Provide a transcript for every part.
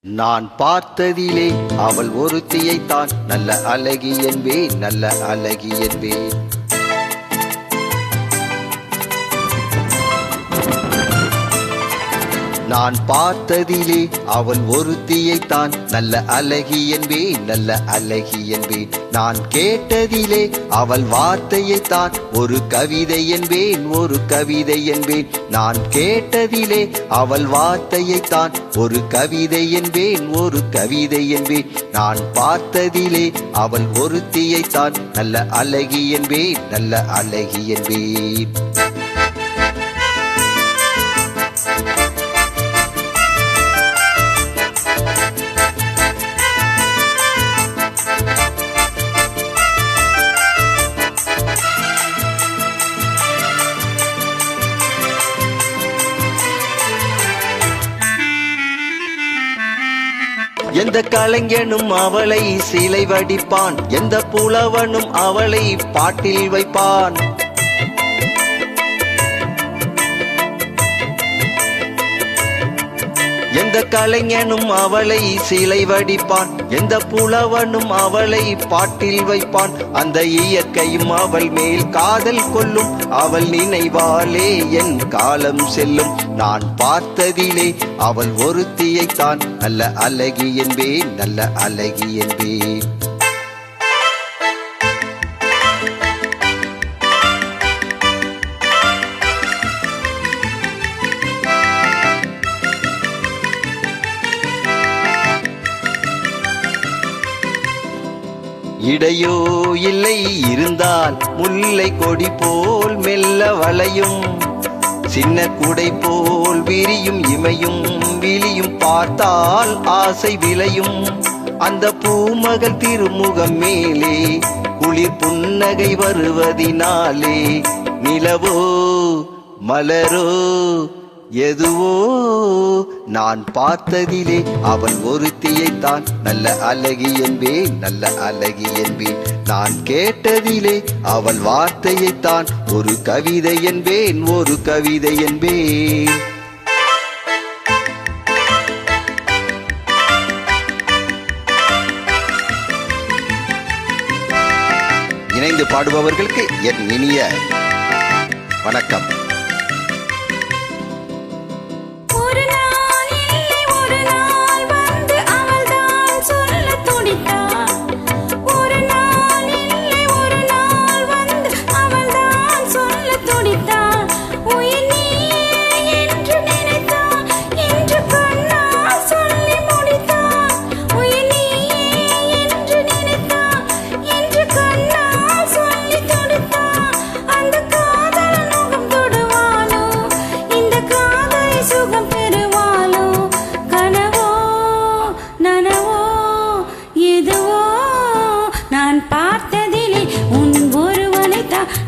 நான் பார்த்ததிலே அவள் ஒருத்தியைத்தான் நல்ல அழகி என்பேன், நல்ல அழகி என்பேன். நான் பார்த்ததிலே அவள் ஒருத்தியைத்தான் நல்ல அழகி என்பேன், நல்ல அழகி என்பேன். நான் கேட்டதிலே அவள் வார்த்தையைத்தான் ஒரு கவிதை என்பேன், ஒரு கவிதை என்பேன். நான் கேட்டதிலே அவள் வார்த்தையைத்தான் ஒரு கவிதை என்பேன், ஒரு கவிதை என்பேன். நான் பார்த்ததிலே அவள் ஒருத்தியைத்தான் நல்ல அழகி என்பேன், நல்ல அழகி என்பேன். எந்த கலைஞனும் அவளை சிலை வடிப்பான், எந்த புலவனும் அவளை பாட்டில் வைப்பான். எந்த கலைஞனும் அவளை சிலை வடிப்பான், எந்த புலவனும் அவளை பாட்டில் வைப்பான். அந்த இயற்கையும் அவள் மேல் காதல் கொள்ளும், அவள் நினைவாலே என் காலம் செல்லும். நான் பார்த்ததிலே அவள் ஒருத்தியைத்தான் நல்ல அழகி என்பேன், நல்ல அழகி என்பேன். இடையோ இல்லை இருந்தால் முல்லை கொடி போல் மெல்ல வளையும், சின்ன குடை போல் விரியும் இமையும் விழியும் பார்த்தால் ஆசை விளையும். அந்த பூமகள் திருமுகம் மேலே குளிர் புன்னகை வருவதினாலே நிலவோ மலரோ எதுவோ நான் பார்த்ததிலே அவள் ஒருத்தியைத்தான் நல்ல அழகி என்பேன், நல்ல அழகி என்பேன். நான் கேட்டதிலே அவள் வார்த்தையைத்தான் ஒரு கவிதை என்பேன், ஒரு கவிதை என்பேன். இணைந்து பாடுபவர்களுக்கு என் இனிய வணக்கம்.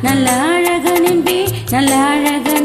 நல்ல அழகன் என்பே, நல்ல அழகன்.